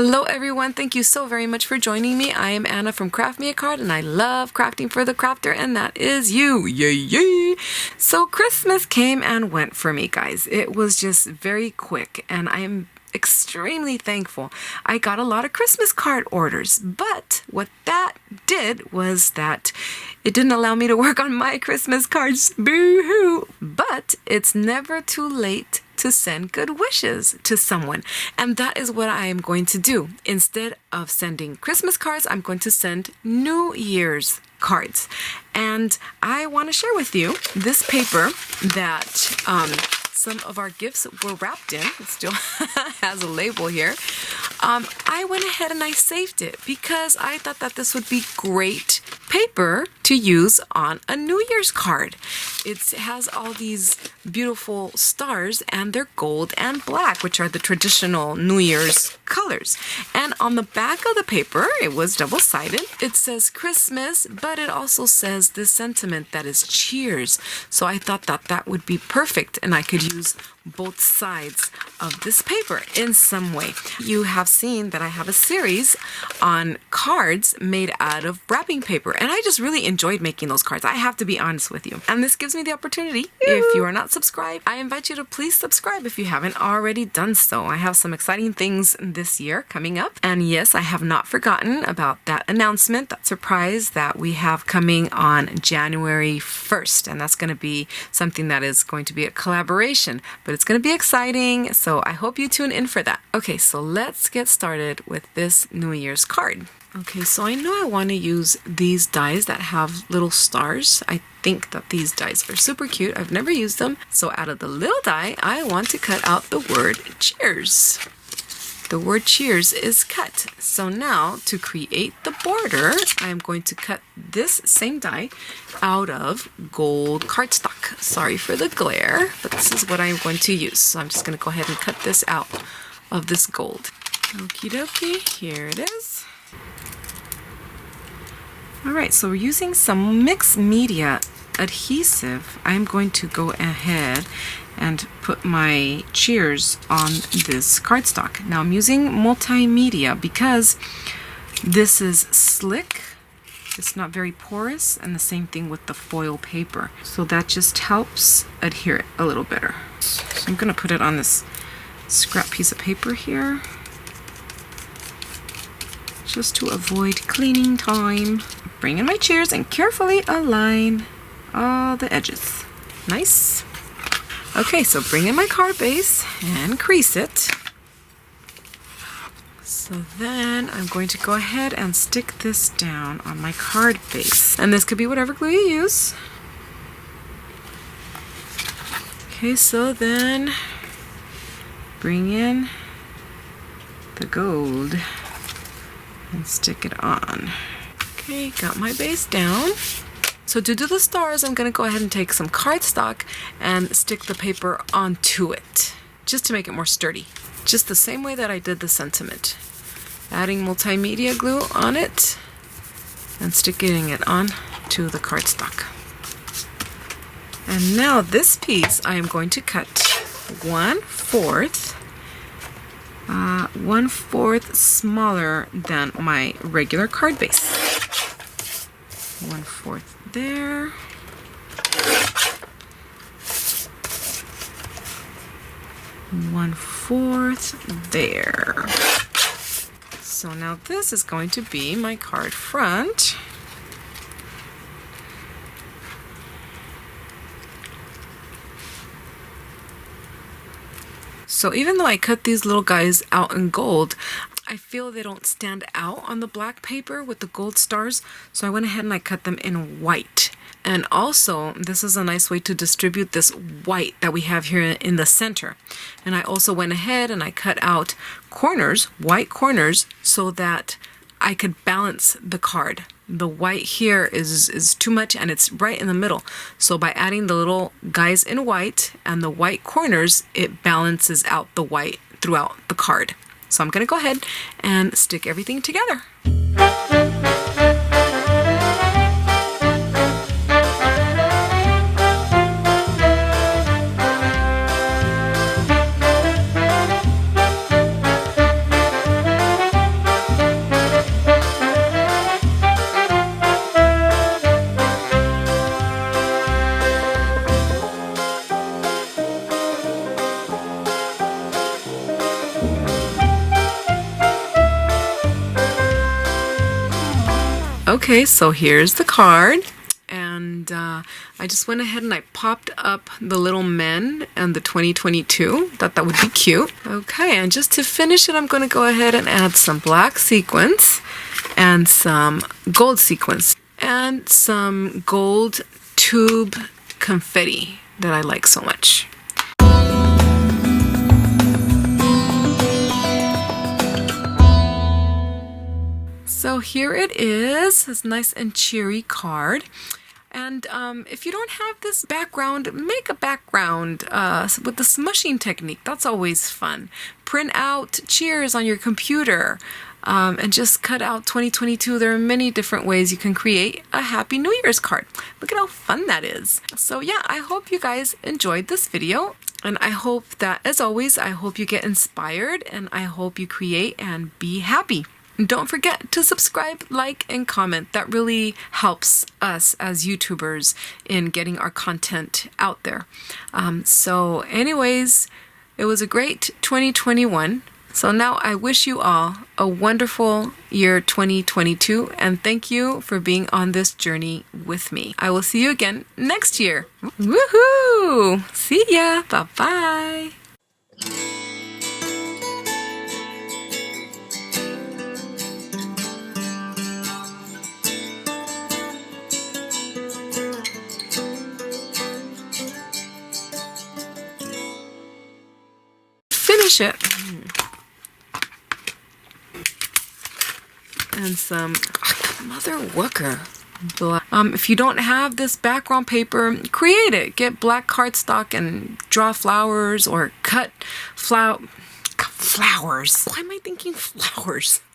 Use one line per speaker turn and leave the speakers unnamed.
Hello everyone, thank you so very much for joining me. I am Anna from Craft Me a Card and I love crafting for the crafter, and that is you. Yay, yay! So Christmas came and went for me, guys. It was just very quick and I am extremely thankful. I got a lot of Christmas card orders, but what that did was that it didn't allow me to work on my Christmas cards. Boo-hoo! But it's never too late to send good wishes to someone. And that is what I am going to do. Instead of sending Christmas cards, I'm going to send New Year's cards. And I want to share with you this paper that some of our gifts were wrapped in. It still has a label here. I went ahead and I saved it because I thought that this would be great paper to use on a New Year's card. It has all these beautiful stars and they're gold and black, which are the traditional New Year's colors. And on the back of the paper, it was double-sided. It says Christmas, but it also says this sentiment that is cheers. So I thought that that would be perfect and I could use both sides of this paper in some way. You have seen that I have a series on cards made out of wrapping paper, and I just really enjoyed making those cards. I have to be honest with you. And this gives me the opportunity, if you are not subscribed, I invite you to please subscribe if you haven't already done so. I have some exciting things this year coming up. And yes, I have not forgotten about that announcement, that surprise that we have coming on January 1st. And that's going to be something that is going to be a collaboration, but it's going to be exciting, so I hope you tune in for that. Okay, so let's get started with this New Year's card. Okay, so I know I want to use these dies that have little stars. I think that these dies are super cute. I've never used them. So out of the little die, I want to cut out the word cheers. The word cheers is cut. So now to create the border, I'm going to cut this same die out of gold cardstock. Sorry for the glare, but this is what I'm going to use. So I'm just going to go ahead and cut this out of this gold. Okie dokie, here it is. Alright, so we're using some mixed media adhesive. I'm going to go ahead and put my cheers on this cardstock. Now I'm using multimedia because this is slick, it's not very porous, and the same thing with the foil paper. So that just helps adhere it a little better. So I'm gonna put it on this scrap piece of paper here, just to avoid cleaning time. Bring in my cheers and carefully align all the edges. Nice. Okay, so bring in my card base and crease it. So then I'm going to go ahead and stick this down on my card base. And this could be whatever glue you use. Okay, so then bring in the gold and stick it on. Okay, got my base down. So to do the stars, I'm going to go ahead and take some cardstock and stick the paper onto it, just to make it more sturdy. Just the same way that I did the sentiment. Adding multimedia glue on it and sticking it on to the cardstock. And now this piece I am going to cut 1/4 smaller than my regular card base. 1/4 there. One-fourth there. So now this is going to be my card front. So even though I cut these little guys out in gold, I feel they don't stand out on the black paper with the gold stars, so I went ahead and I cut them in white. And also, this is a nice way to distribute this white that we have here in the center. And I also went ahead and I cut out corners, white corners, so that I could balance the card. The white here is too much and it's right in the middle. So by adding the little guys in white and the white corners, it balances out the white throughout the card. So I'm going to go ahead and stick everything together. Okay, so here's the card. And I just went ahead and I popped up the little men and the 2022. Thought that would be cute. Okay, and just to finish it, I'm going to go ahead and add some black sequins and some gold sequins and some gold tube confetti that I like so much. So here it is, this nice and cheery card. And if you don't have this background, make a background with the smushing technique. That's always fun. Print out cheers on your computer and just cut out 2022. There are many different ways you can create a Happy New Year's card. Look at how fun that is. So yeah, I hope you guys enjoyed this video. And I hope that, as always, I hope you get inspired and I hope you create and be happy. Don't forget to subscribe, like, and comment. That really helps us as YouTubers in getting our content out there. So anyways, it was a great 2021. So now I wish you all a wonderful year 2022, and thank you for being on this journey with me. I will see you again next year. Woohoo! See ya! Bye-bye! Finish it. And some mother worker. If you don't have this background paper, create it. Get black cardstock and draw flowers or cut flowers. Why am I thinking flowers?